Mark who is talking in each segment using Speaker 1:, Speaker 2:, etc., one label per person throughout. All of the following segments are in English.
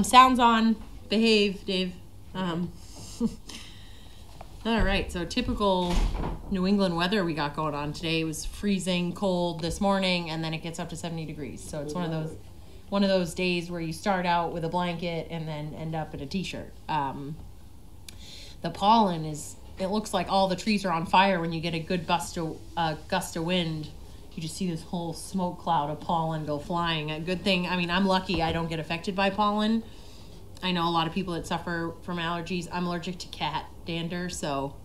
Speaker 1: Sounds on. Behave, Dave. All right, so typical New England weather we got going on today. It was freezing cold this morning, and then it gets up to 70 degrees. So it's one of those days where you start out with a blanket and then end up in a t-shirt. The pollen it looks like all the trees are on fire when you get a good gust of wind. You just see this whole smoke cloud of pollen go flying. A good thing, I mean, I'm lucky I don't get affected by pollen. I know a lot of people that suffer from allergies. I'm allergic to cat dander, so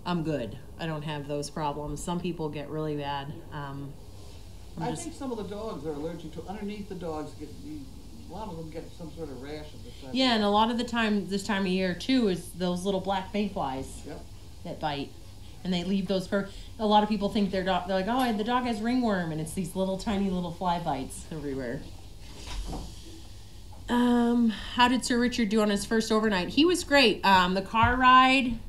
Speaker 1: I'm good. I don't have those problems. Some people get really bad.
Speaker 2: I think some of the dogs are allergic to, underneath the dogs, a lot of them get some sort of rash of this type.
Speaker 1: Yeah, and a lot of the time, this time of year too, is those little black mayflies that bite. And they leave those for, a lot of people think they're like, oh, the dog has ringworm, and it's these little tiny little fly bites everywhere. How did Sir Richard do on his first overnight? He was great. The car ride,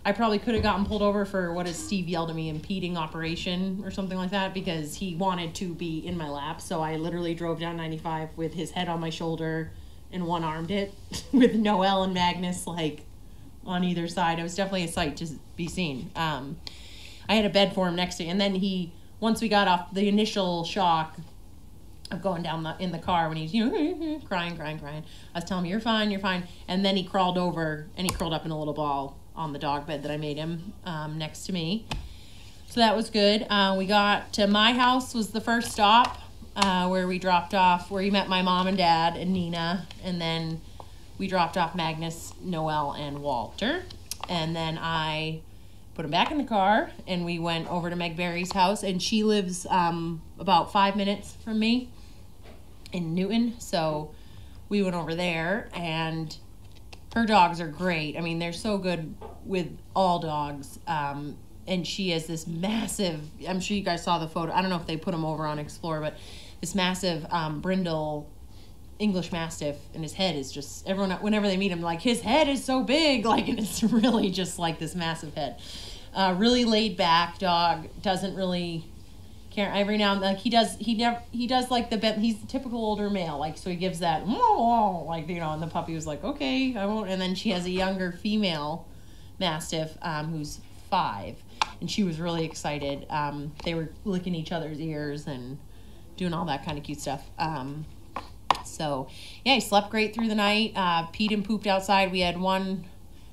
Speaker 1: I probably could have gotten pulled over for, what has Steve yelled at me, impeding operation or something like that, because he wanted to be in my lap. So I literally drove down 95 with his head on my shoulder and one-armed it with Noelle and Magnus like on either side. It was definitely a sight to be seen. I had a bed for him next to me, and then once we got off the initial shock of going down in the car when he's crying, I was telling him, you're fine, and then he crawled over and he curled up in a little ball on the dog bed that I made him next to me. So that was good. We got to my house was the first stop where we dropped off, where he met my mom and dad and Nina, and then we dropped off Magnus, Noelle, and Walter, and then I put him back in the car and we went over to Meg Berry's house, and she lives about 5 minutes from me in Newton, so we went over there, and her dogs are great. I mean, they're so good with all dogs, and she has this massive, I'm sure you guys saw the photo, I don't know if they put him over on Explore, but this massive brindle English Mastiff, and his head is just, everyone, whenever they meet him, like, his head is so big, like, and it's really just like this massive head. Really laid back dog, doesn't really care. Every now and then, like, he does like he's a typical older male, like, so he gives that, like, and the puppy was like, okay, I won't. And then she has a younger female Mastiff who's 5, and she was really excited. They were licking each other's ears and doing all that kind of cute stuff. So yeah, he slept great through the night. Peed and pooped outside. We had one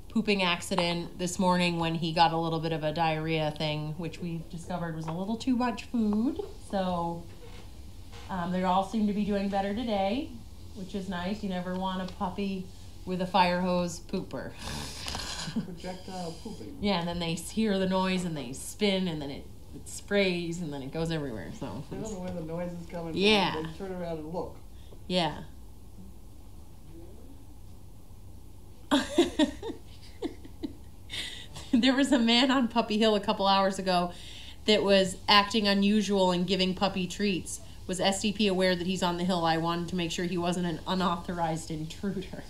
Speaker 1: pooping accident this morning when he got a little bit of a diarrhea thing, which we discovered was a little too much food. So they all seem to be doing better today, which is nice. You never want a puppy with a fire hose pooper.
Speaker 2: Projectile pooping.
Speaker 1: Yeah, and then they hear the noise and they spin, and then it sprays, and then it goes everywhere. So
Speaker 2: they don't know where the noise is coming from.
Speaker 1: Yeah.
Speaker 2: They turn around and look.
Speaker 1: Yeah. There was a man on Puppy Hill a couple hours ago that was acting unusual and giving puppy treats. Was SDP aware that he's on the hill? I wanted to make sure he wasn't an unauthorized intruder.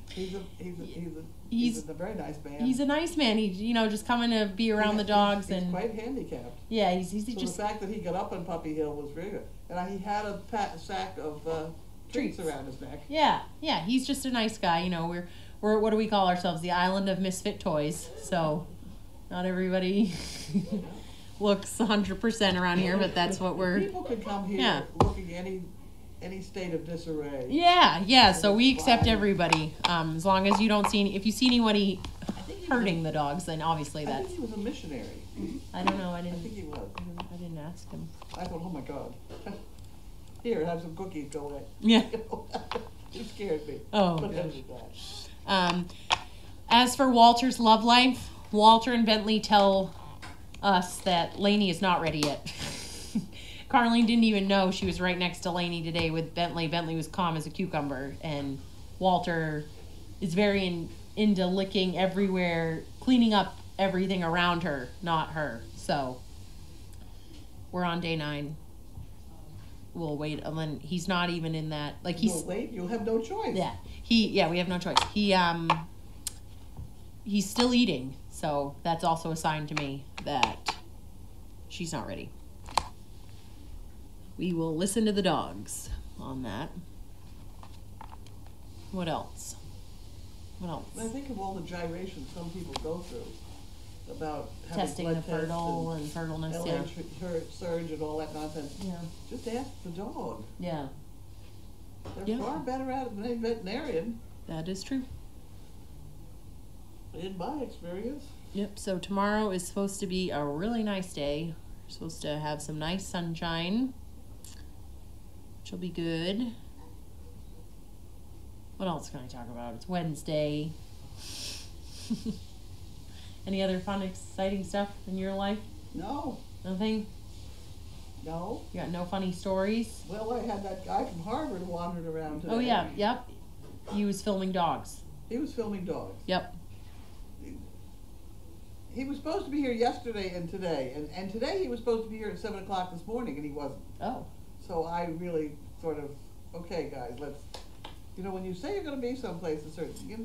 Speaker 2: He's a very nice man.
Speaker 1: He's a nice man. He, just coming to be around the dogs.
Speaker 2: He's
Speaker 1: and
Speaker 2: quite handicapped.
Speaker 1: Yeah, he's
Speaker 2: so
Speaker 1: just...
Speaker 2: the fact that he got up on Puppy Hill was very good. And he had a sack of treats around his neck.
Speaker 1: Yeah, he's just a nice guy. We're what do we call ourselves? The island of misfit toys. So not everybody looks 100% around here, but that's what we're...
Speaker 2: People can come here looking any state of disarray.
Speaker 1: Yeah. So we accept everybody, as long as you don't see if you see anybody hurting the dogs, then obviously that's...
Speaker 2: I think he was a missionary.
Speaker 1: I don't know. I
Speaker 2: think he was.
Speaker 1: I didn't ask him.
Speaker 2: I thought, oh my God. Here, have some cookies, go away.
Speaker 1: Yeah.
Speaker 2: He scared me.
Speaker 1: Oh, gosh. As for Walter's love life, Walter and Bentley tell us that Lainey is not ready yet. Carlene didn't even know she was right next to Lainey today with Bentley. Bentley was calm as a cucumber, and Walter is very into licking everywhere, cleaning up everything around her, not her. So we're on day 9. We'll wait, and then he's not even in that. Like
Speaker 2: you'll wait. You'll have no choice.
Speaker 1: Yeah. We have no choice. He's still eating, so that's also a sign to me that she's not ready. We will listen to the dogs on that. What else? What else?
Speaker 2: I think of all the gyrations some people go through about having
Speaker 1: Testing
Speaker 2: blood
Speaker 1: the
Speaker 2: tests
Speaker 1: fertile and fertileness. Yeah.
Speaker 2: LH surge and all that nonsense.
Speaker 1: Yeah.
Speaker 2: Just ask the dog.
Speaker 1: Yeah.
Speaker 2: They're far better at it than any veterinarian.
Speaker 1: That is true.
Speaker 2: In my experience.
Speaker 1: Yep. So tomorrow is supposed to be a really nice day. We're supposed to have some nice sunshine, which will be good. What else can I talk about? It's Wednesday. Any other fun, exciting stuff in your life?
Speaker 2: No.
Speaker 1: Nothing?
Speaker 2: No.
Speaker 1: You got no funny stories?
Speaker 2: Well, I had that guy from Harvard wandering around today.
Speaker 1: Oh, yeah. Yep. He was filming dogs.
Speaker 2: He was filming dogs.
Speaker 1: Yep.
Speaker 2: He was supposed to be here yesterday and today. And today he was supposed to be here at 7 o'clock this morning, and he wasn't.
Speaker 1: Oh.
Speaker 2: So I really sort of, okay, guys, let's, you know, when you say you're going to be someplace, you're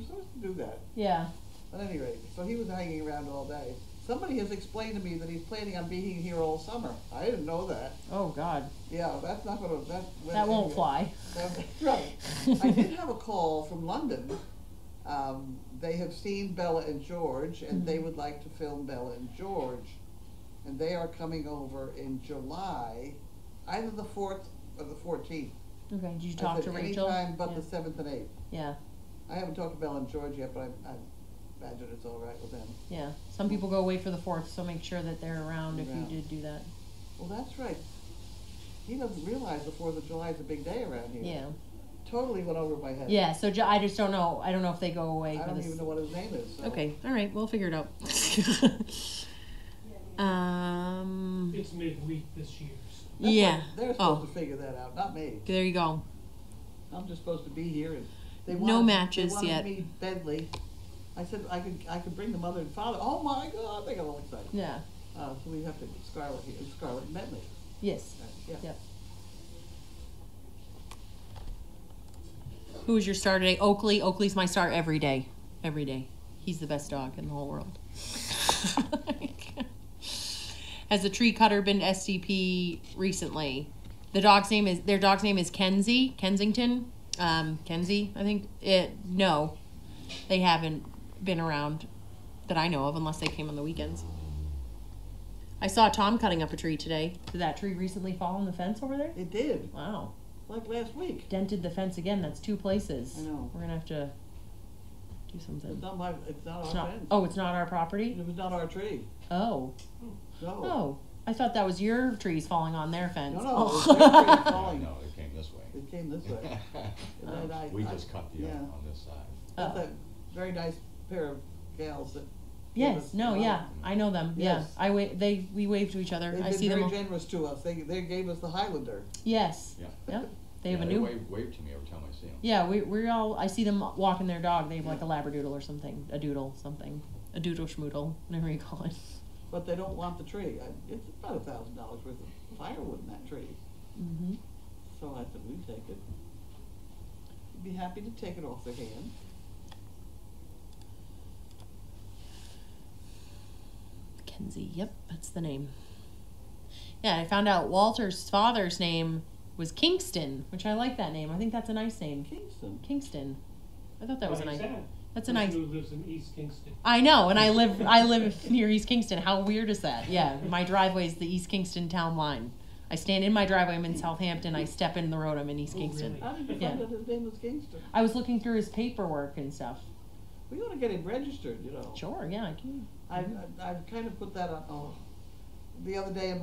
Speaker 2: supposed to do that.
Speaker 1: Yeah.
Speaker 2: At any rate, so he was hanging around all day. Somebody has explained to me that he's planning on being here all summer. I didn't know that.
Speaker 1: Oh, God.
Speaker 2: Yeah, that's not going to...
Speaker 1: That won't fly.
Speaker 2: Right. I did have a call from London. They have seen Bella and George, and they would like to film Bella and George. And they are coming over in July, either the 4th or the 14th.
Speaker 1: Okay, did you talk to Rachel?
Speaker 2: Anytime but the 7th and 8th.
Speaker 1: Yeah.
Speaker 2: I haven't talked to Bella and George yet, but I imagine it's all right with them.
Speaker 1: Yeah. Some people go away for the 4th, so make sure that they're around if you did do that.
Speaker 2: Well, that's right. He doesn't realize the 4th of July is a big day around here.
Speaker 1: Yeah.
Speaker 2: Totally went over my head.
Speaker 1: Yeah, so I just don't know. I don't know if they go away
Speaker 2: I
Speaker 1: for
Speaker 2: don't
Speaker 1: this.
Speaker 2: even know what his name is. So.
Speaker 1: Okay, all right, we'll figure it out.
Speaker 3: It's midweek this year.
Speaker 1: Yeah.
Speaker 2: They're supposed to figure that out, not me.
Speaker 1: There you go.
Speaker 2: I'm just supposed to be here, and they
Speaker 1: no matches
Speaker 2: they wanted
Speaker 1: yet.
Speaker 2: Me Bentley. I said I could bring the mother and father. Oh my God, they got all excited.
Speaker 1: Yeah.
Speaker 2: So we have to Scarlett here, Scarlett and Bentley.
Speaker 1: Yes.
Speaker 2: Yeah.
Speaker 1: Yep. Who was your star today? Oakley. Oakley's my star every day. Every day. He's the best dog in the whole world. Has the tree cutter been to SDP recently? Their dog's name is Kenzie, Kensington, Kenzie, I think. No, they haven't been around that I know of, unless they came on the weekends. I saw Tom cutting up a tree today. Did that tree recently fall on the fence over there?
Speaker 2: It did.
Speaker 1: Wow.
Speaker 2: Like last week.
Speaker 1: Dented the fence again. That's 2 places.
Speaker 2: I know.
Speaker 1: We're gonna have to do something.
Speaker 2: It's not our fence.
Speaker 1: Oh, it's not our property?
Speaker 2: It was not our tree.
Speaker 1: Oh.
Speaker 2: No.
Speaker 1: Oh. I thought that was your trees falling on their fence.
Speaker 2: No, it was their tree falling.
Speaker 4: No, it came this way.
Speaker 2: It came this way. And then
Speaker 4: We just cut the
Speaker 2: yeah.
Speaker 4: on this side.
Speaker 2: That's a very nice pair of gals that.
Speaker 1: Yes, no, yeah, I know them.
Speaker 2: Yes.
Speaker 1: Yeah, we wave to each other.
Speaker 2: They've
Speaker 1: I
Speaker 2: been
Speaker 1: see them.
Speaker 2: very generous to us. They gave us the Highlander.
Speaker 1: Yes.
Speaker 4: Yeah.
Speaker 1: Yep. They have
Speaker 4: Yeah,
Speaker 1: a new.
Speaker 4: wave to me every time I see them.
Speaker 1: Yeah, we're all. I see them walking their dog. They have like a labradoodle or something, a doodle something, a doodle schmoodle, whatever you call it.
Speaker 2: But they don't want the tree. It's about $1,000 worth of firewood in that tree.
Speaker 1: Mm-hmm.
Speaker 2: So I said we'd take it. We'd be happy to take it off their hands.
Speaker 1: Kenzie. Yep, that's the name. Yeah, I found out Walter's father's name was Kingston, which I like that name. I think that's a nice name.
Speaker 2: Kingston.
Speaker 1: Kingston. I thought that was a nice. That's a
Speaker 3: Person
Speaker 1: nice.
Speaker 3: who lives in East Kingston.
Speaker 1: I know, and I live near East Kingston. How weird is that? Yeah, my driveway is the East Kingston town line. I stand in my driveway. I'm in Southampton. I step in the road. I'm in East Kingston.
Speaker 3: Really?
Speaker 2: How did you
Speaker 1: Yeah.
Speaker 2: find out his name was Kingston?
Speaker 1: I was looking through his paperwork and stuff.
Speaker 2: We ought to get him registered, you know.
Speaker 1: Sure, yeah, I can.
Speaker 2: I've kind of put that on. Oh, the other day in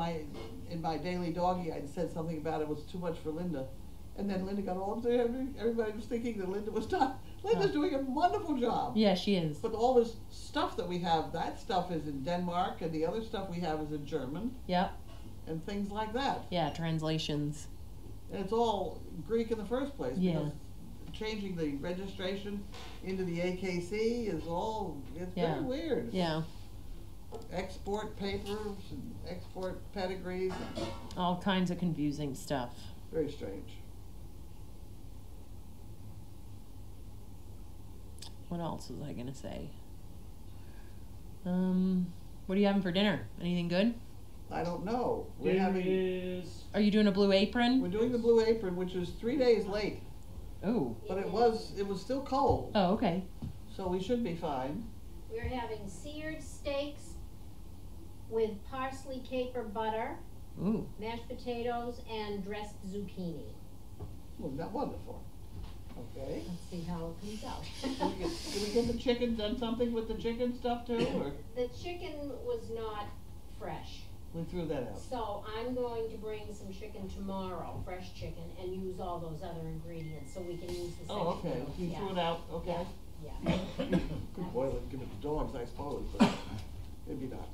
Speaker 2: my daily doggy, I said something about it was too much for Linda, and then Linda got all upset. Everybody was thinking that Linda was not. Linda's doing a wonderful job.
Speaker 1: Yeah, she is.
Speaker 2: But all this stuff that we have, that stuff is in Denmark, and the other stuff we have is in German.
Speaker 1: Yep.
Speaker 2: And things like that.
Speaker 1: Yeah, translations.
Speaker 2: And it's all Greek in the first place.
Speaker 1: Yeah.
Speaker 2: Because changing the registration into the AKC is it's very weird.
Speaker 1: Yeah.
Speaker 2: Export papers and export pedigrees.
Speaker 1: All kinds of confusing stuff.
Speaker 2: Very strange.
Speaker 1: What else was I gonna say? What are you having for dinner? Anything good?
Speaker 2: I don't know.
Speaker 3: There is.
Speaker 1: Are you doing a blue apron?
Speaker 2: We're doing the Blue Apron, which is 3 days late.
Speaker 1: Oh.
Speaker 2: but it was still cold,
Speaker 1: Oh, okay.
Speaker 2: so we should be fine.
Speaker 5: We're having seared steaks with parsley caper butter,
Speaker 1: Ooh.
Speaker 5: mashed potatoes, and dressed zucchini.
Speaker 2: Wasn't that wonderful? Okay.
Speaker 5: Let's see how it comes out.
Speaker 2: Did we get the chicken, done something with the chicken stuff too, or
Speaker 5: The chicken was not fresh,
Speaker 2: we threw that out?
Speaker 5: so I'm going to bring some chicken tomorrow, fresh chicken, and use all those other ingredients, so we can use the same.
Speaker 2: Oh, okay, you
Speaker 5: Yeah.
Speaker 2: threw it out, okay.
Speaker 5: Yeah.
Speaker 2: Could boil it and give it to dogs, I suppose, but maybe not.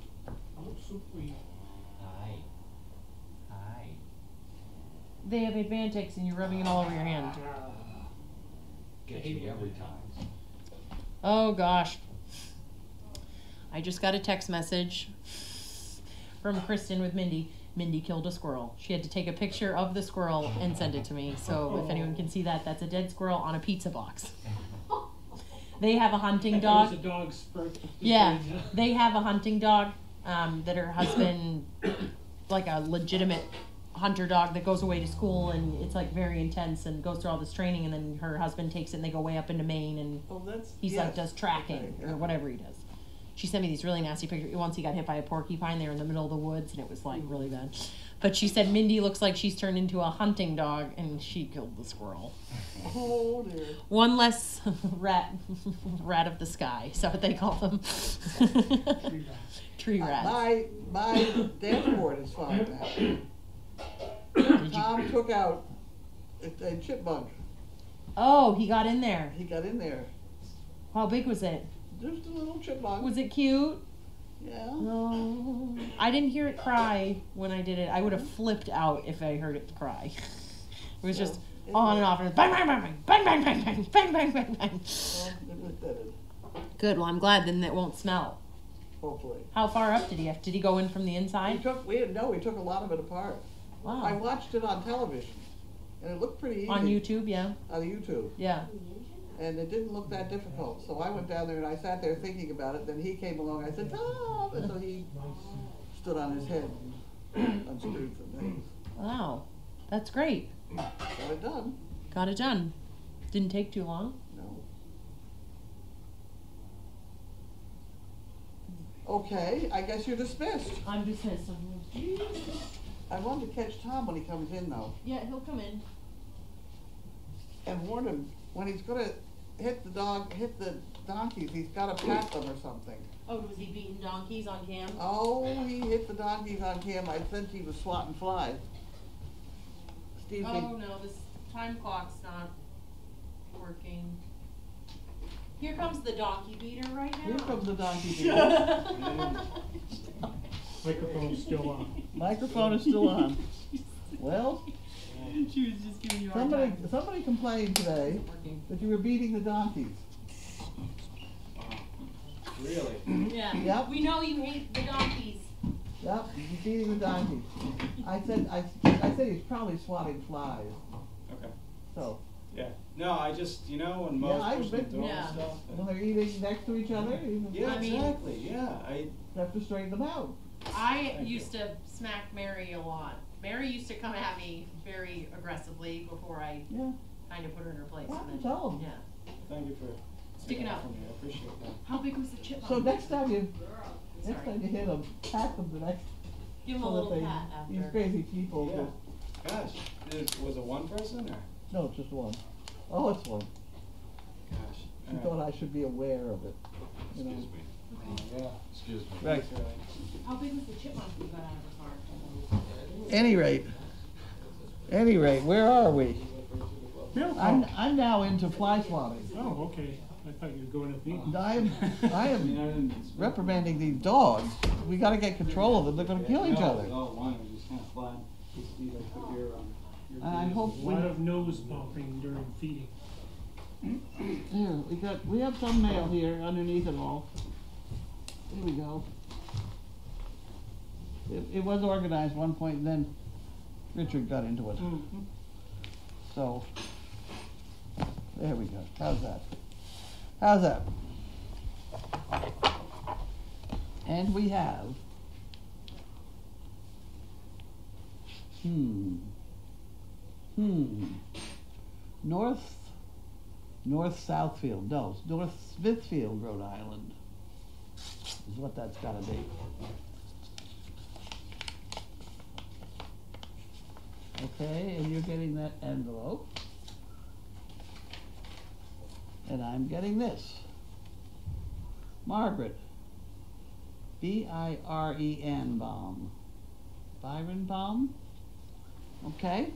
Speaker 3: Oh, soup we.
Speaker 6: Hi. Hi.
Speaker 1: They have Advantix and you're rubbing it all over your hand.
Speaker 6: Gets me every time.
Speaker 1: Oh gosh. I just got a text message from Kristen with Mindy. Mindy killed a squirrel. She had to take a picture of the squirrel and send it to me. So if anyone can see that, that's a dead squirrel on a pizza box. They have a hunting dog.
Speaker 3: It was a dog's birthday.
Speaker 1: Yeah, they have a hunting dog that her husband, like a legitimate hunter dog that goes away to school, and it's like very intense and goes through all this training, and then her husband takes it and they go way up into Maine, and
Speaker 2: Oh, that's,
Speaker 1: he's
Speaker 2: yes.
Speaker 1: like does tracking
Speaker 2: Okay,
Speaker 1: or whatever he does. She sent me these really nasty pictures. Once he got hit by a porcupine, they were in the middle of the woods, and it was like really bad. But she said Mindy looks like she's turned into a hunting dog, and she killed the squirrel.
Speaker 2: Oh dear.
Speaker 1: One less rat of the sky. Is that what they call them? Tree rats.
Speaker 2: My dashboard is fine now. Tom took out a chipmunk.
Speaker 1: Oh, he got in there.
Speaker 2: He got in there.
Speaker 1: How big was it?
Speaker 2: Just a little chipmunk.
Speaker 1: Was it cute?
Speaker 2: Yeah.
Speaker 1: No. I didn't hear it cry when I did it. I would have flipped out if I heard it cry. It was just
Speaker 2: It
Speaker 1: on
Speaker 2: was-
Speaker 1: and off, and bang, bang, bang, bang, bang, bang, bang, bang, bang, bang, bang, bang.
Speaker 2: Well, it was dead,
Speaker 1: Good. Well, I'm glad then it won't smell.
Speaker 2: hopefully.
Speaker 1: How far up did he have? Did he go in from the
Speaker 2: We
Speaker 1: inside?
Speaker 2: took a lot of it apart. I
Speaker 1: Wow.
Speaker 2: watched it on television, and it looked pretty easy.
Speaker 1: On YouTube, yeah,
Speaker 2: On YouTube.
Speaker 1: yeah.
Speaker 2: And it didn't look that difficult. So I went down there and I sat there thinking about it. Then he came along. I said, Tom! And so he stood on his head and unscrewed some things.
Speaker 1: Wow, that's great.
Speaker 2: Got it done.
Speaker 1: Got it done. Didn't take too long.
Speaker 2: No. Okay, I guess you're dismissed.
Speaker 1: I'm dismissed.
Speaker 2: I wanted to catch Tom when he comes in though,
Speaker 1: Yeah, he'll come in.
Speaker 2: and warn him when he's gonna hit the donkeys, he's gotta pat them or something.
Speaker 1: Oh, was he beating donkeys on cam?
Speaker 2: Oh, he hit the donkeys on cam. I think he was swatting flies. Steve,
Speaker 1: Oh no, this time clock's not working. Here comes the donkey beater right now.
Speaker 2: here comes the donkey beater.
Speaker 3: Microphone's still on.
Speaker 2: Microphone is still on. Well,
Speaker 1: She was just giving you a hard time.
Speaker 2: somebody complained today
Speaker 1: Working.
Speaker 2: that you were beating the donkeys.
Speaker 6: Really?
Speaker 1: Yeah.
Speaker 2: Yep.
Speaker 1: We know you hate the donkeys.
Speaker 2: Yep, he's beating the donkeys. I said he's probably swatting flies.
Speaker 6: Okay.
Speaker 2: So
Speaker 6: Yeah. No, I just, when
Speaker 2: Yeah,
Speaker 6: most
Speaker 2: I've
Speaker 6: push the
Speaker 2: been-
Speaker 6: door
Speaker 1: Yeah.
Speaker 6: and stuff.
Speaker 2: when they're eating next to each other, you
Speaker 6: Yeah,
Speaker 1: I mean-
Speaker 6: exactly. Yeah.
Speaker 2: have to straighten them out.
Speaker 1: I
Speaker 6: Thank
Speaker 1: used to smack Mary a lot. Mary used to come at me very aggressively before I
Speaker 2: Yeah.
Speaker 1: kind of put her in her place.
Speaker 2: Well,
Speaker 1: and then,
Speaker 2: tell 'em.
Speaker 1: Yeah.
Speaker 6: Thank you for
Speaker 1: Sticking
Speaker 6: sticking
Speaker 1: up.
Speaker 6: for me. I appreciate that.
Speaker 1: How big was the chipmunk?
Speaker 2: So next time you
Speaker 1: Sorry.
Speaker 2: hit them, pat them the next.
Speaker 1: Give him a
Speaker 2: so that
Speaker 1: little
Speaker 2: they-
Speaker 1: pat
Speaker 2: These
Speaker 1: after.
Speaker 2: crazy people.
Speaker 6: Yeah.
Speaker 2: just-
Speaker 6: Gosh, was it one person or?
Speaker 2: No, it's just one. Oh, it's one.
Speaker 6: Gosh.
Speaker 2: She thought I should be aware of it. You know.
Speaker 4: Excuse me.
Speaker 6: Yeah.
Speaker 4: Excuse me.
Speaker 2: Right.
Speaker 6: That's right.
Speaker 1: How big was the chipmunk you got out of the car?
Speaker 2: Any rate, where are we?
Speaker 3: Mail
Speaker 2: I'm,
Speaker 3: call.
Speaker 2: I'm now into fly swatting.
Speaker 3: Oh, okay. I thought you were going to be.
Speaker 2: I am
Speaker 6: I didn't.
Speaker 2: reprimanding these dogs. We gotta get control of them. They're gonna kill each other.
Speaker 6: No, one was just kind of flying. Steve, I put your
Speaker 2: I hope
Speaker 3: A lot of nose bumping during feeding.
Speaker 2: Here, we have some mail here underneath it all. Here we go. It was organized one point, and then Richard got into it. So, there we go. How's that? How's that? And we have, North North Southfield, no, it's North Smithfield, Rhode Island, is what that's gotta be. Okay, and you're getting that envelope. And I'm getting this. Margaret. B-I-R-E-N Baum. Byron Baum. Okay.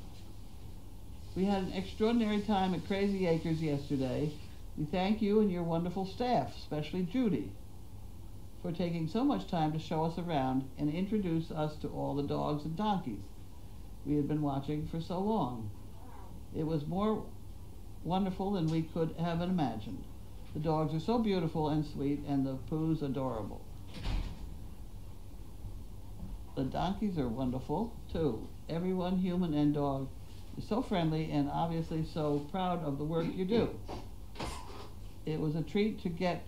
Speaker 2: We had an extraordinary time at Crazy Acres yesterday. We thank you and your wonderful staff, especially Judy, for taking so much time to show us around and introduce us to all the dogs and donkeys we had been watching for so long. It was more wonderful than we could have imagined. The dogs are so beautiful and sweet, and the poos adorable. The donkeys are wonderful too. Everyone, human and dog, is so friendly and obviously so proud of the work you do. It was a treat to get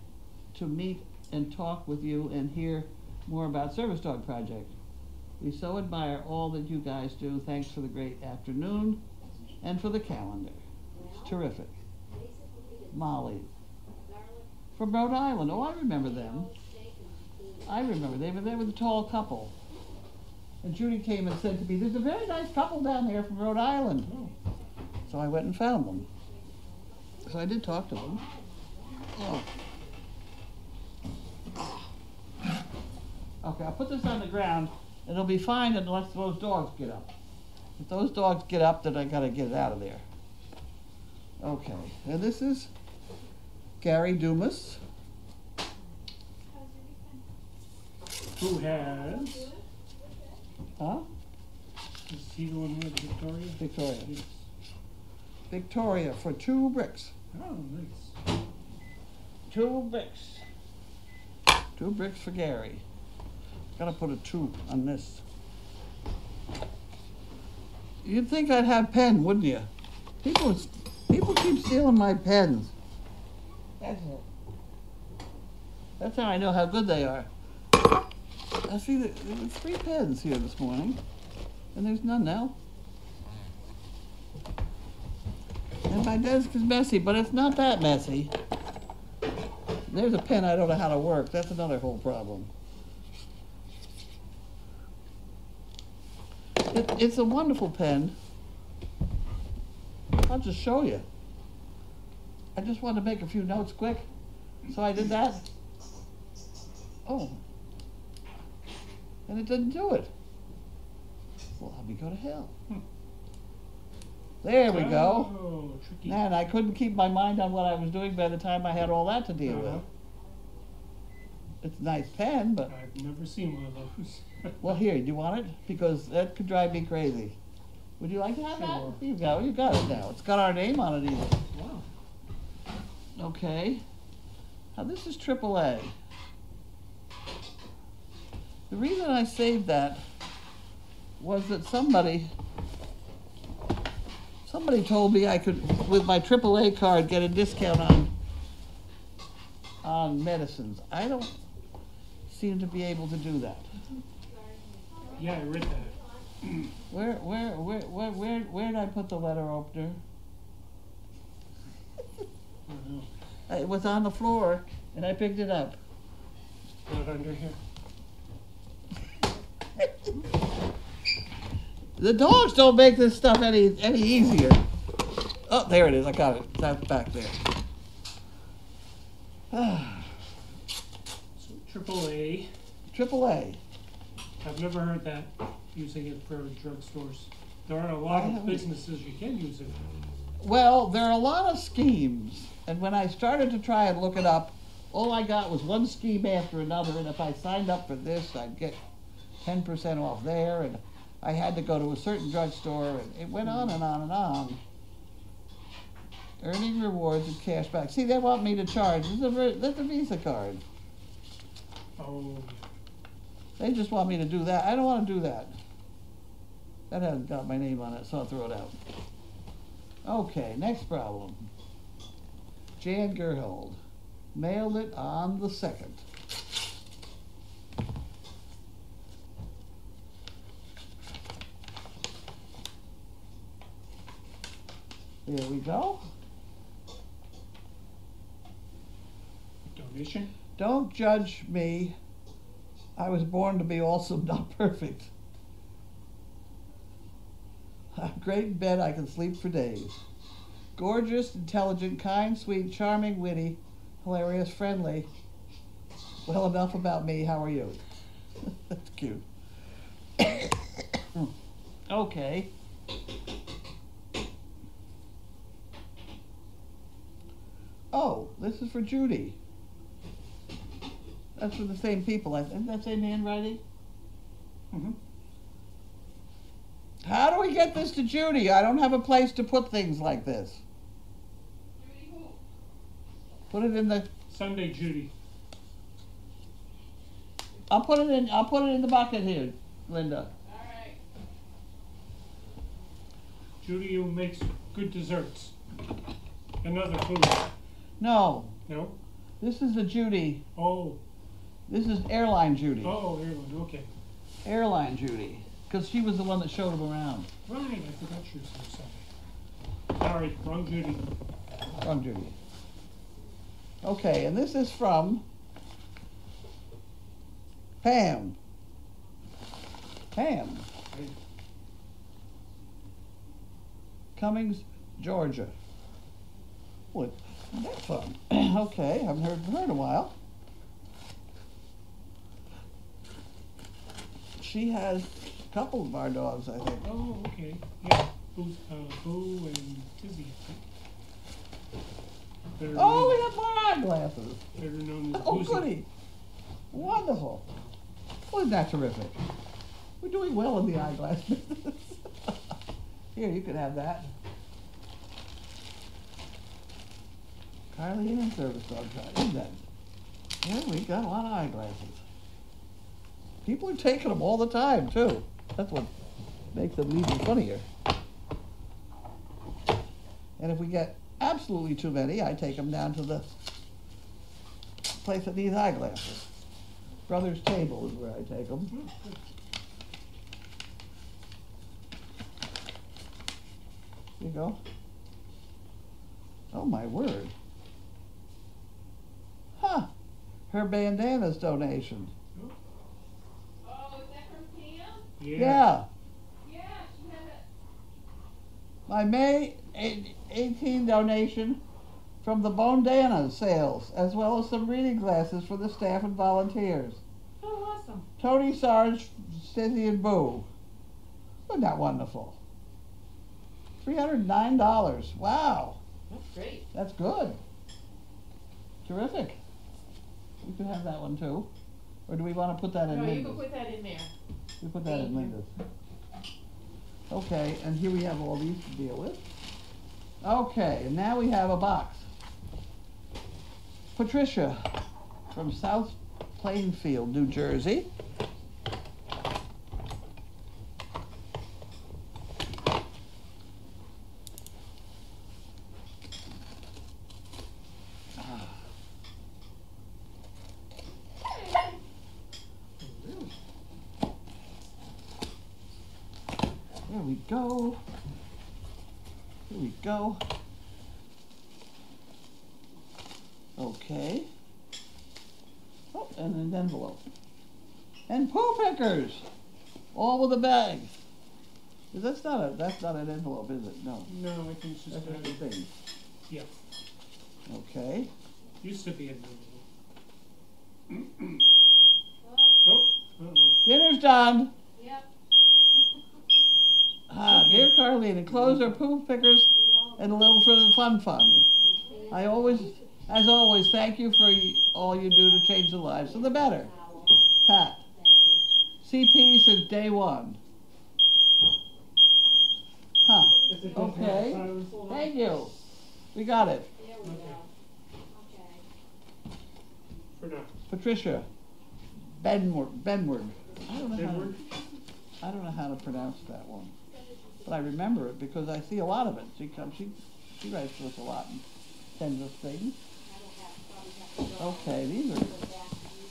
Speaker 2: to meet and talk with you and hear more about Service Dog Project. We so admire all that you guys do. Thanks for the great afternoon and for the calendar. It's terrific. Molly from Rhode Island. Oh, I remember them. I remember. They were the tall couple. And Judy came and said to me, there's a very nice couple down there from Rhode Island. So I went and found them. So I did talk to them. Oh. Okay, I'll put this on the ground. It'll be fine unless those dogs get up. If those dogs get up, then I gotta get it out of there. Okay, and this is Gary Dumas.
Speaker 3: Who has?
Speaker 2: Huh?
Speaker 3: Is he the one who had Victoria?
Speaker 2: Victoria.
Speaker 3: Yes.
Speaker 2: Victoria for 2 bricks.
Speaker 3: Oh, nice.
Speaker 2: 2 bricks. 2 bricks for Gary. Gotta put a 2 on this. You'd think I'd have pen, wouldn't you? People keep stealing my pens. That's it. That's how I know how good they are. I see that there were 3 pens here this morning, and there's none now. And my desk is messy, but it's not that messy. There's a pen I don't know how to work. That's another whole problem. It's a wonderful pen. I'll just show you. I just wanted to make a few notes quick, so I did that. Oh. And it didn't do it. Well, let me go to hell. There we go.
Speaker 3: Oh, tricky.
Speaker 2: Man, I couldn't keep my mind on what I was doing by the time I had all that to deal with. It's a nice pen, but...
Speaker 3: I've never seen one of those.
Speaker 2: Well, here, do you want it? Because that could drive me crazy. Would you like to have
Speaker 3: Sure.
Speaker 2: that? You go. You got it now. It's got our name on it even.
Speaker 3: Wow.
Speaker 2: Okay. Now this is AAA. The reason I saved that was that somebody told me I could, with my AAA card, get a discount on medicines. I don't seem to be able to do that.
Speaker 3: Yeah, I read that.
Speaker 2: Where did I put the letter opener? It was on the floor, and I picked it up.
Speaker 3: Not under here.
Speaker 2: The dogs don't make this stuff any easier. Oh, there it is. I got it. That's back there.
Speaker 3: So AAA.
Speaker 2: AAA.
Speaker 3: I've never heard that, using it for drugstores. There are a lot of businesses you can use it.
Speaker 2: Well, there are a lot of schemes, and when I started to try and look it up, all I got was one scheme after another, and if I signed up for this, I'd get 10% off there, and I had to go to a certain drugstore, and it went on and on and on. Earning rewards and cash back. See, they want me to charge. That's a Visa card.
Speaker 3: Oh,
Speaker 2: They just want me to do that. I don't want to do that. That hasn't got my name on it, so I'll throw it out. Okay, next problem. Jan Gerhold. Mailed it on the 2nd. There we go.
Speaker 3: donation?
Speaker 2: Don't judge me. I was born to be awesome, not perfect. I'm great in bed, I can sleep for days. Gorgeous, intelligent, kind, sweet, charming, witty, hilarious, friendly. Well, enough about me. How are you? That's cute. Okay. Oh, this is for Judy. That's for the same people. Isn't that same handwriting?
Speaker 3: Mm-hmm.
Speaker 2: How do we get this to Judy? I don't have a place to put things like this. Put it in the.
Speaker 3: Sunday, Judy.
Speaker 2: I'll put it in the bucket here, Linda.
Speaker 3: Judy, who makes good desserts. And other food.
Speaker 2: No,
Speaker 3: No?
Speaker 2: this is the Judy.
Speaker 3: Oh.
Speaker 2: This is Airline Judy.
Speaker 3: Oh, everyone, okay.
Speaker 2: Airline Judy. Because she was the one that showed him around.
Speaker 3: Right, I forgot she was on Sunday. Sorry, wrong Judy.
Speaker 2: Wrong Judy. Okay, and this is from Pam. Pam.
Speaker 3: Right.
Speaker 2: Cummings, Georgia. What? That's fun. Okay, haven't heard from her in a while. She has a couple of our dogs, I think.
Speaker 3: Oh, okay. Yeah. Boo and Tizzy, I think. Better
Speaker 2: Oh,
Speaker 3: known,
Speaker 2: we have more eyeglasses.
Speaker 3: better known as
Speaker 2: Oh,
Speaker 3: Boozy.
Speaker 2: goody. Wonderful. Wasn't that terrific? We're doing well in the eyeglass business. Here, you can have that. Carlene and service dog shop. Isn't that? Yeah, we got a lot of eyeglasses. People are taking them all the time, too. That's what makes them even funnier. And if we get absolutely too many, I take them down to the place that needs eyeglasses. Brother's Table is where I take them. Here you go. Oh, my word. Huh. Her bandana's donation.
Speaker 7: Oh, is that from Pam?
Speaker 2: Yeah.
Speaker 7: Yeah, she had it.
Speaker 2: My May 18 donation from the Bondana sales, as well as some reading glasses for the staff and volunteers.
Speaker 1: Oh, awesome.
Speaker 2: Tony, Sarge, Stizzy, and Boo. Isn't that wonderful? $309. Wow.
Speaker 1: That's great.
Speaker 2: That's good. Terrific. You can have that one too. Or do we want to put that in
Speaker 1: No, you
Speaker 2: Linda's?
Speaker 1: can put that in there.
Speaker 2: We put that in
Speaker 1: Thank you.
Speaker 2: Linda's. Okay, and here we have all these to deal with. Okay, and now we have a box. Patricia from South Plainfield, New Jersey. There we go. Here we go. Okay. Oh, and an envelope. And poo pickers! All with a bag. That's not an envelope, is it? No.
Speaker 3: No, I think it's just
Speaker 2: That's just a
Speaker 3: a,
Speaker 2: thing.
Speaker 3: yeah,
Speaker 2: Okay.
Speaker 3: used to be a envelope.
Speaker 7: Oh,
Speaker 3: Oh, uh-oh.
Speaker 2: Dinner's done.
Speaker 7: yep.
Speaker 2: Ah, dear Carlene, enclosed are poo pickers and a little for the fun fund. I always, as always, thank you for all you do to change the lives for the better. Pat. CP since day one. Huh.
Speaker 3: It's a good
Speaker 2: Okay.
Speaker 3: time.
Speaker 2: Thank you. We got it.
Speaker 7: There we
Speaker 3: Okay.
Speaker 7: go. Okay.
Speaker 3: For now.
Speaker 2: Patricia. Benward. I don't know
Speaker 3: Edward?
Speaker 2: I don't know how to pronounce that one. But I remember it because I see a lot of it. She writes to us a lot and sends us things. Okay,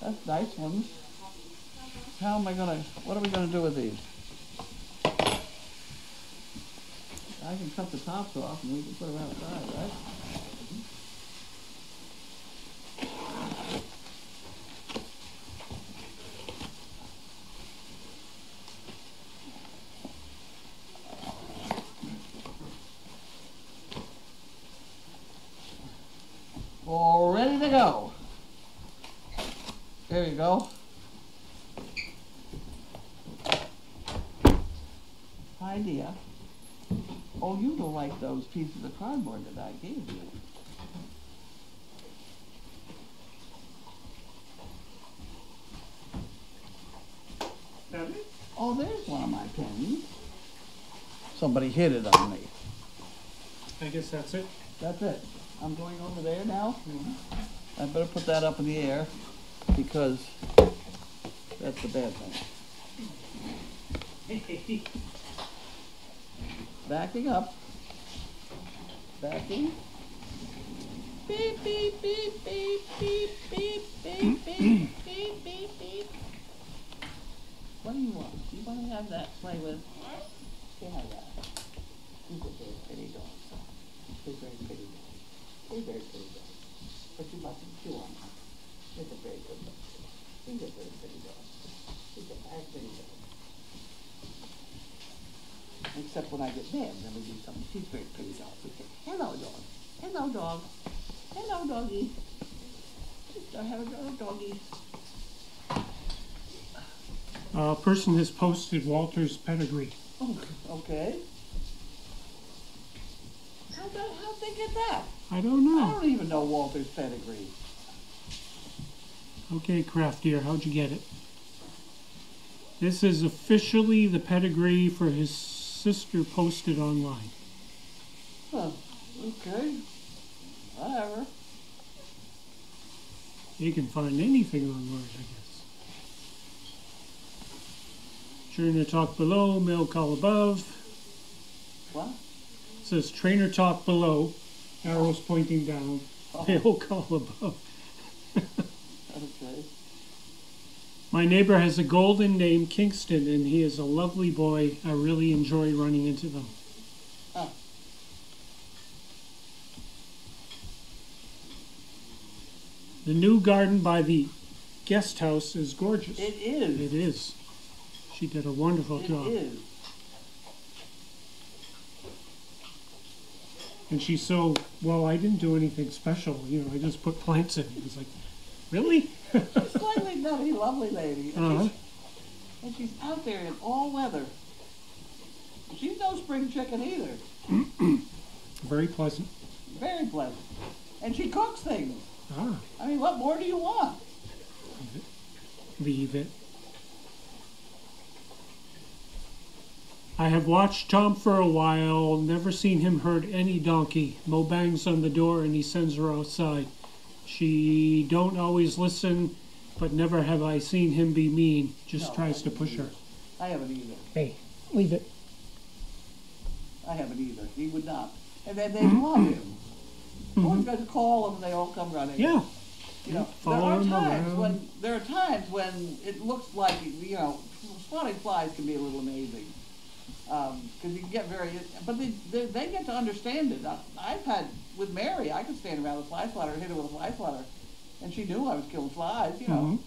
Speaker 2: that's nice ones. What are we gonna do with these? I can cut the tops off and we can put them outside, right? you go. Hi, dear. Oh, you don't like those pieces of cardboard that I gave you.
Speaker 3: That it?
Speaker 2: Oh, there's one of my pens. Somebody hit it on me.
Speaker 3: I guess that's it.
Speaker 2: That's it. I'm going over there now. I better put that up in the air because that's the bad thing. Backing up. Backing. Beep, beep, beep, beep, beep, beep, beep, beep, beep, beep, beep. What do you want? Do you want to have that play with? Can I have that? He's a very pretty dog. He's a very pretty dog. He's a very pretty dog. But you mustn't chew on him. He's a very good dog. He's a very pretty dog. He's a very pretty dog. Except when I get mad, then we do something. She's a very pretty dog. We say, hello, dog. Hello, dog. Hello, doggy. I have a doggy.
Speaker 3: A person has posted Walter's pedigree.
Speaker 2: Oh, okay. How'd they get that?
Speaker 3: I don't
Speaker 2: I
Speaker 3: know.
Speaker 2: don't even know Walter's pedigree.
Speaker 3: Okay, Craft Deer, how'd you get it? This is officially the pedigree for his sister posted online.
Speaker 2: Huh. Okay. Whatever.
Speaker 3: You can find anything online, I guess. Trainer talk below, mail call above.
Speaker 2: What?
Speaker 3: It says trainer talk below, arrows pointing down, mail call above.
Speaker 2: Okay.
Speaker 3: My neighbor has a golden named Kingston, and he is a lovely boy. I really enjoy running into them.
Speaker 2: Huh.
Speaker 3: The new garden by the guest house is gorgeous.
Speaker 2: It is.
Speaker 3: It is. She did a wonderful job.
Speaker 2: It is.
Speaker 3: And she's so, well, I didn't do anything special. You know, I just put plants in. It's like, really?
Speaker 2: She's slightly nutty, lovely lady.
Speaker 3: Uh-huh.
Speaker 2: And she's out there in all weather. She's no spring chicken either.
Speaker 3: Very pleasant.
Speaker 2: Very pleasant. And she cooks things.
Speaker 3: Ah,
Speaker 2: I mean, what more do you want?
Speaker 3: leave it. I have watched Tom for a while, never seen him hurt any donkey. Mo bangs on the door and he sends her outside. She don't always listen, but never have I seen him be mean. Just
Speaker 2: No,
Speaker 3: tries to push her.
Speaker 2: I haven't either.
Speaker 3: Hey, leave it.
Speaker 2: I haven't either. He would not. And then they love him. Always got to call them and they all come running.
Speaker 3: Yeah.
Speaker 2: You know,
Speaker 3: Follow him around.
Speaker 2: there are times when it looks like, you know, spotting flies can be a little amazing. Because you can get but they get to understand it. I've had, with Mary, I could stand around the fly swatter and hit her with a fly swatter, and she knew I was killing flies, you know.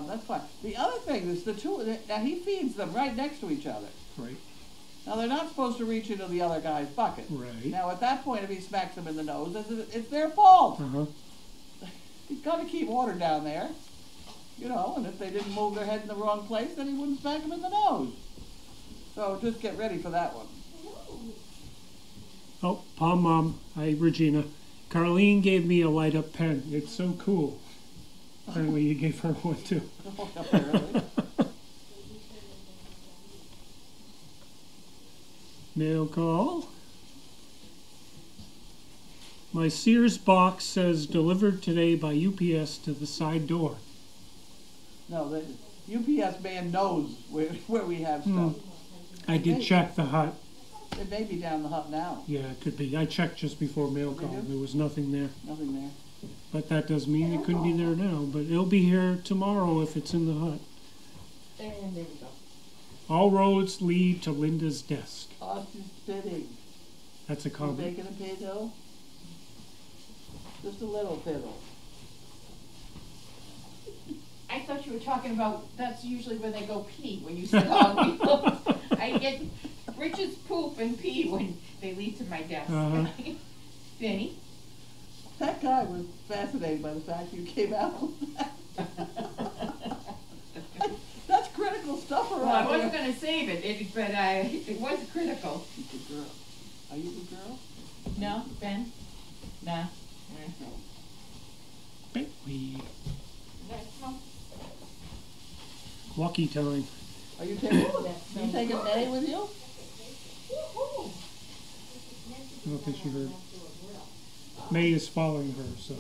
Speaker 2: That's fine. The other thing is the two, now he feeds them right next to each other.
Speaker 3: Right.
Speaker 2: Now they're not supposed to reach into the other guy's bucket.
Speaker 3: Right.
Speaker 2: Now at that point, if he smacks them in the nose, it's their fault.
Speaker 3: Uh-huh.
Speaker 2: He's got to keep water down there, you know, and if they didn't move their head in the wrong place, then he wouldn't smack them in the nose. So just get ready for that one.
Speaker 3: Oh, Palm Mom. Hi, Regina. Carlene gave me a light-up pen. It's so cool. Apparently you gave her one too.
Speaker 2: Apparently.
Speaker 3: Mail call. My Sears box says delivered today by UPS to the side door.
Speaker 2: No, the UPS man knows where we have stuff.
Speaker 3: I did check the hut.
Speaker 2: It may be down the hut now.
Speaker 3: Yeah, it could be. I checked just before mail call.
Speaker 2: you?
Speaker 3: There was nothing there.
Speaker 2: Nothing there.
Speaker 3: But that doesn't mean it couldn't be there now. But it'll be here tomorrow if it's in the hut.
Speaker 1: And there we go.
Speaker 3: All roads lead to Linda's desk.
Speaker 2: Oh, she's spitting.
Speaker 3: That's a
Speaker 2: You
Speaker 3: comment.
Speaker 2: making a piddle? Just a little piddle.
Speaker 8: I thought you were talking about, that's usually when they go pee, when you sit on wheels. I get Richard's poop and pee when they leave to my desk.
Speaker 3: Uh-huh.
Speaker 8: Benny?
Speaker 2: That guy was fascinated by the fact you came out with that. stuff
Speaker 8: Well, I
Speaker 2: around
Speaker 8: wasn't
Speaker 2: here.
Speaker 8: gonna save it, but it was critical.
Speaker 2: Good girl. Are you a good girl?
Speaker 8: No, Ben? Nah.
Speaker 3: Bentley.
Speaker 8: No.
Speaker 3: Walkie time.
Speaker 2: Are you taking,
Speaker 5: That's
Speaker 2: you taking May with you?
Speaker 3: I don't think she heard. May is following her, so.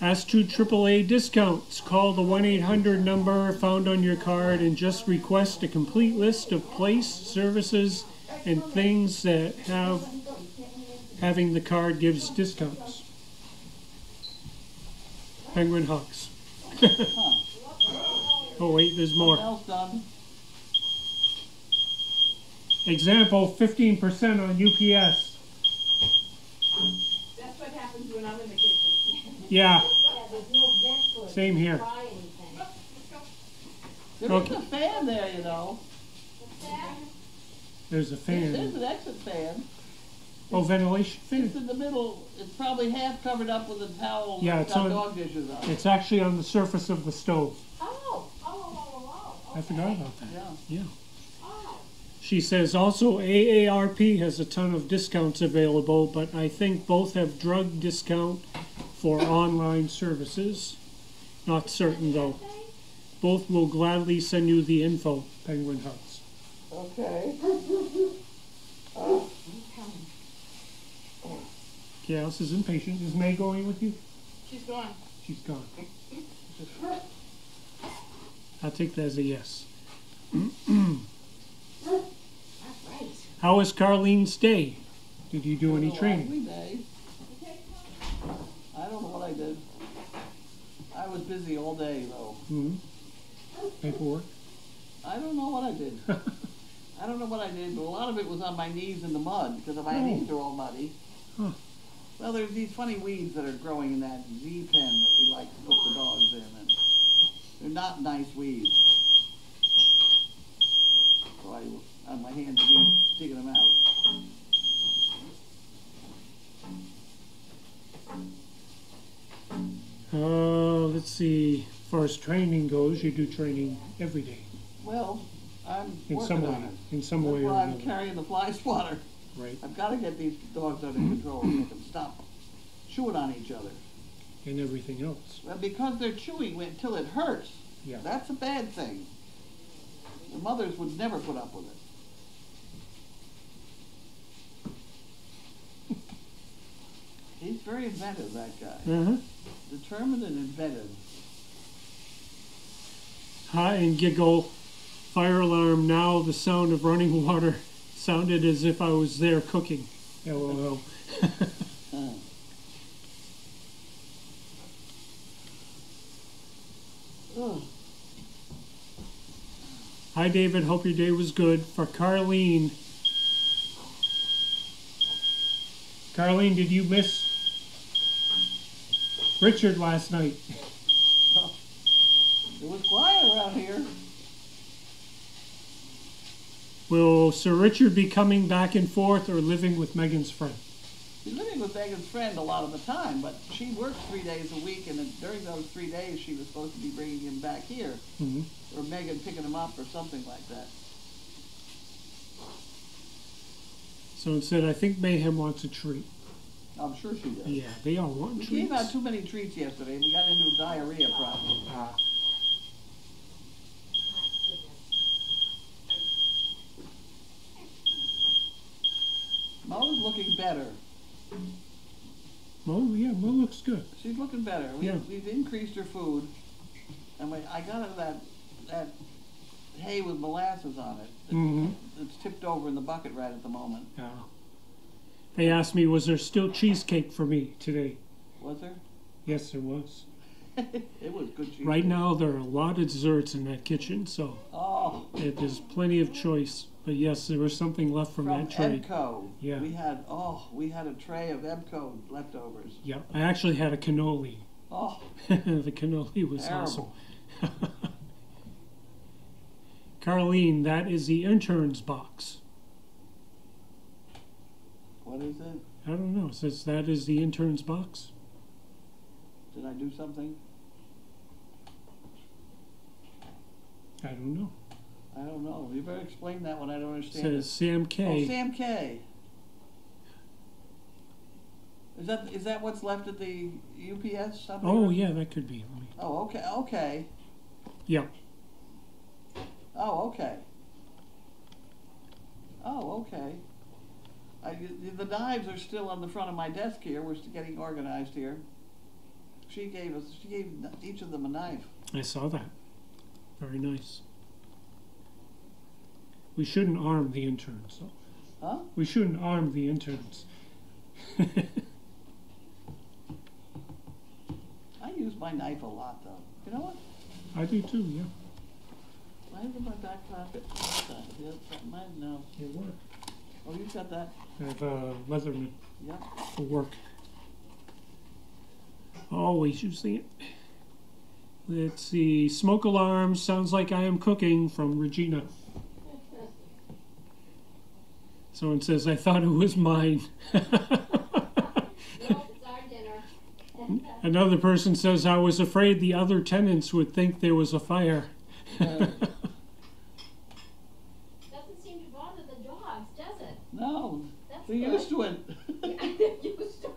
Speaker 3: As to AAA discounts, call the 1-800 number found on your card and just request a complete list of place, services, and things that having the card gives discounts. Penguin hugs. Oh wait, there's more.
Speaker 2: Else done.
Speaker 3: Example, 15% on UPS.
Speaker 8: That's what happens when I'm in the kitchen.
Speaker 3: Yeah,
Speaker 5: Yeah, there's no vent for it.
Speaker 3: Same here.
Speaker 5: Try anything.
Speaker 2: There
Speaker 3: Okay.
Speaker 2: is a fan there, you know.
Speaker 3: there's a
Speaker 2: There's
Speaker 3: fan.
Speaker 2: an exit fan.
Speaker 3: Oh, ventilation
Speaker 2: It's
Speaker 3: fan.
Speaker 2: in the middle. It's probably half covered up with a towel.
Speaker 3: Yeah,
Speaker 2: It's
Speaker 3: it's
Speaker 2: got
Speaker 3: on-
Speaker 2: dog dishes on it.
Speaker 3: It's actually on the surface of the stove.
Speaker 5: Oh.
Speaker 3: I forgot about that.
Speaker 2: Yeah.
Speaker 3: Yeah.
Speaker 5: Oh.
Speaker 3: She says also AARP has a ton of discounts available, but I think both have drug discount for online services. Not certain though. Both will gladly send you the info, Penguin Hugs.
Speaker 2: Okay.
Speaker 3: Chaos is impatient. Is May going with you?
Speaker 8: She's gone.
Speaker 3: She's gone. I'll take that as a yes. How was Carlene's day? Did you do any training?
Speaker 2: Lovely day. I don't know what I did. I was busy all day though.
Speaker 3: Hmm. Paperwork?
Speaker 2: I don't know what I did. I don't know what I did, but a lot of it was on my knees in the mud because my
Speaker 3: Oh.
Speaker 2: knees are all muddy.
Speaker 3: Huh.
Speaker 2: Well, there's these funny weeds that are growing in that Z pen that we like to put the dogs in, and they're not nice weeds. So I, on my hands and knees, digging them out.
Speaker 3: Let's see. As far as training goes, you do training every day
Speaker 2: Well, I'm
Speaker 3: in
Speaker 2: working
Speaker 3: some
Speaker 2: on
Speaker 3: way.
Speaker 2: it.
Speaker 3: In some way
Speaker 2: That's
Speaker 3: or
Speaker 2: why I'm
Speaker 3: another.
Speaker 2: carrying the fly swatter.
Speaker 3: Right.
Speaker 2: I've got to get these dogs under control and make them stop chewing on each other.
Speaker 3: And everything else.
Speaker 2: Well, because they're chewing until it hurts.
Speaker 3: Yeah.
Speaker 2: That's a bad thing. The mothers would never put up with it. He's very inventive, that guy.
Speaker 3: Uh-huh.
Speaker 2: Determined and inventive.
Speaker 3: Hi and giggle. Fire alarm. Now the sound of running water sounded as if I was there cooking. LOL.
Speaker 2: Uh, ugh.
Speaker 3: Hi David, hope your day was good. For Carlene. Carlene, did you miss Richard last night?
Speaker 2: It was quiet around here.
Speaker 3: Will Sir Richard be coming back and forth or living with Megan's friend?
Speaker 2: She's living with Megan's friend a lot of the time, but she works 3 days a week, and during those 3 days she was supposed to be bringing him back here,
Speaker 3: Mm-hmm.
Speaker 2: or Megan picking him up or something like that.
Speaker 3: So instead, I think Mayhem wants a treat.
Speaker 2: I'm sure she does.
Speaker 3: Yeah, they all want
Speaker 2: We
Speaker 3: treats.
Speaker 2: gave out too many treats yesterday. We got into a diarrhea problem.
Speaker 3: Ah.
Speaker 2: Mo's looking better.
Speaker 3: Mo looks good.
Speaker 2: She's looking better.
Speaker 3: Yeah.
Speaker 2: We've increased her food, and I got her that hay with molasses on it.
Speaker 3: Mm-hmm.
Speaker 2: It's tipped over in the bucket right at the moment.
Speaker 3: They asked me, was there still cheesecake for me today?
Speaker 2: Was there?
Speaker 3: Yes, there was.
Speaker 2: It was good cheese.
Speaker 3: Right now, there are a lot of desserts in that kitchen, so
Speaker 2: Oh,
Speaker 3: there's plenty of choice. But yes, there was something left from that tray.
Speaker 2: Ebco.
Speaker 3: Yeah.
Speaker 2: We had a tray of Ebco leftovers.
Speaker 3: Yeah, I actually had a cannoli.
Speaker 2: Oh,
Speaker 3: The cannoli was
Speaker 2: terrible.
Speaker 3: awesome. Carlene, that is the intern's box.
Speaker 2: What is it?
Speaker 3: I don't know. It says that is the intern's box.
Speaker 2: Did I do something?
Speaker 3: I don't know.
Speaker 2: I don't know. You better explain that one. I don't
Speaker 3: It
Speaker 2: understand.
Speaker 3: says Sam K.
Speaker 2: Oh, Sam K. Is that what's left at the UPS? Something?
Speaker 3: Oh, yeah, that could be. Let me-
Speaker 2: Oh, okay, okay.
Speaker 3: Yeah.
Speaker 2: Oh, okay. Oh, okay. The knives are still on the front of my desk here. We're getting organized here. She gave each of them a knife.
Speaker 3: I saw that. Very nice. We shouldn't arm the interns, though.
Speaker 2: Huh?
Speaker 3: We shouldn't arm the interns.
Speaker 2: I use my knife a lot, though. You know what?
Speaker 3: I do too, yeah.
Speaker 2: Mine's in my back pocket. What's that? The other side? Mine? No.
Speaker 3: It work.
Speaker 2: Oh, you got that?
Speaker 3: I have a Leatherman
Speaker 2: Yeah.
Speaker 3: for work. Always using it. Let's see. Smoke alarm. Sounds like I am cooking from Regina. Someone says, I thought it was mine.
Speaker 5: Nope, it's our dinner.
Speaker 3: Another person says, I was afraid the other tenants would think there was a fire.
Speaker 5: Doesn't seem to bother the dogs, does it?
Speaker 2: No.
Speaker 5: That's
Speaker 2: They're
Speaker 5: good.
Speaker 2: used to it.
Speaker 5: Yeah, they're used to it.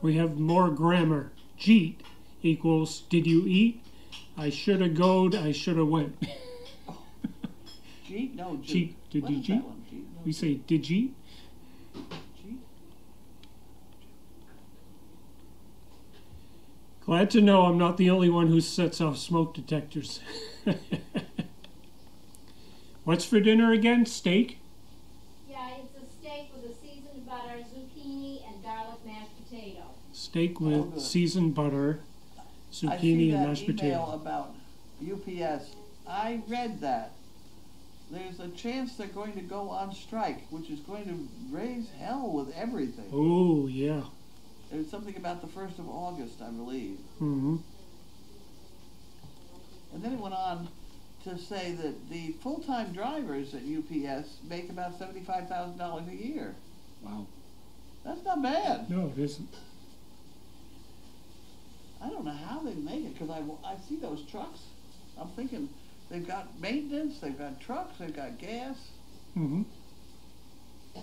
Speaker 3: We have more grammar. Jeet equals, did you eat? I should have goed, I should have went.
Speaker 2: Jeet? No, Jeet.
Speaker 3: Jeet. Did
Speaker 2: What
Speaker 3: you
Speaker 2: is that
Speaker 3: jeet?
Speaker 2: one? Jeet? No,
Speaker 3: We say, did jeet?
Speaker 2: Jeet?
Speaker 3: Glad to know I'm not the only one who sets off smoke detectors. What's for dinner again? Steak?
Speaker 5: Yeah, it's a steak with a seasoned butter, zucchini, and garlic mashed potato.
Speaker 3: Steak
Speaker 2: Oh,
Speaker 3: with
Speaker 2: good.
Speaker 3: seasoned butter,
Speaker 2: I see
Speaker 3: zucchini, and
Speaker 2: that
Speaker 3: mashed
Speaker 2: email
Speaker 3: potato.
Speaker 2: about UPS. I read that. There's a chance they're going to go on strike, which is going to raise hell with everything.
Speaker 3: Oh, yeah.
Speaker 2: There's something about the 1st of August, I believe.
Speaker 3: Mm-hmm.
Speaker 2: And then it went on to say that the full-time drivers at UPS make about $75,000 a year.
Speaker 3: Wow.
Speaker 2: That's not bad.
Speaker 3: No, it isn't.
Speaker 2: I don't know how they make it, because I see those trucks. I'm thinking they've got maintenance, they've got trucks, they've got gas.
Speaker 3: Mm-hmm.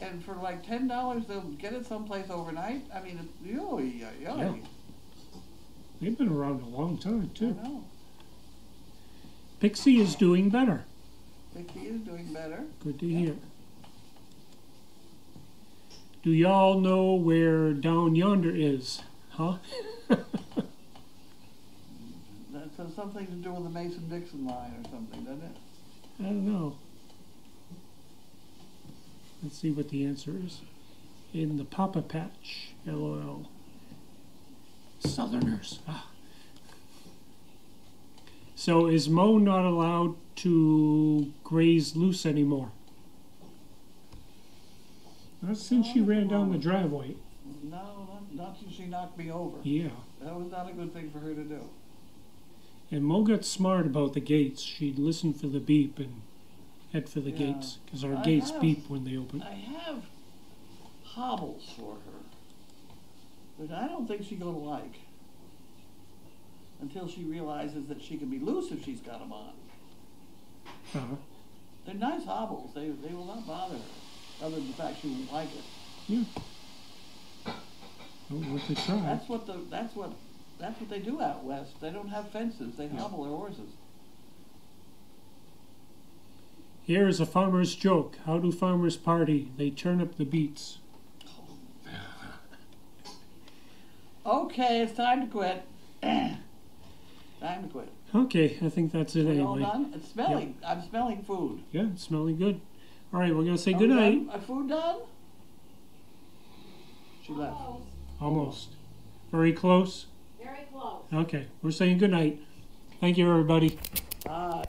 Speaker 2: And for like $10, they'll get it someplace overnight. I mean,
Speaker 3: Yeah. They've been around a long time,
Speaker 2: I
Speaker 3: too.
Speaker 2: know.
Speaker 3: Pixie is doing better.
Speaker 2: Vicky is doing better.
Speaker 3: Good to hear. Do y'all know where Down Yonder is? Huh?
Speaker 2: That has something to do with the Mason-Dixon line or something, doesn't it?
Speaker 3: I don't know. Let's see what the answer is. In the Papa Patch, LOL. Southerners. Ah. So is Mo not allowed to graze loose anymore? Not since she ran down the driveway.
Speaker 2: No, not since she knocked me over.
Speaker 3: Yeah.
Speaker 2: That was not a good thing for her to do.
Speaker 3: And Mo got smart about the gates. She'd listen for the beep and head for the
Speaker 2: Yeah.
Speaker 3: gates. Because our
Speaker 2: I
Speaker 3: gates
Speaker 2: have-
Speaker 3: beep when they open.
Speaker 2: I have hobbles for her, but I don't think she's going to like until she realizes that she can be loose if she's got them on.
Speaker 3: Uh-huh.
Speaker 2: They're nice hobbles. They will not bother her, other than the fact she won't like it.
Speaker 3: Yeah. Oh, worth a try.
Speaker 2: That's what they do out west. They don't have fences. They hobble their horses.
Speaker 3: Here is a farmer's joke. How do farmers party? They turn up the beats.
Speaker 2: Okay, it's time to quit. Time to quit.
Speaker 3: Okay, I think that's it
Speaker 2: We all
Speaker 3: anyway.
Speaker 2: done? It's smelling. I'm smelling food.
Speaker 3: Yeah, it's smelling good. All right, we're going to say
Speaker 2: Are we
Speaker 3: good night.
Speaker 2: done? Are food done? She left.
Speaker 5: Close,
Speaker 3: Almost. Very close.
Speaker 5: very close.
Speaker 3: Okay, we're saying good night. Thank you, everybody.
Speaker 2: Bye.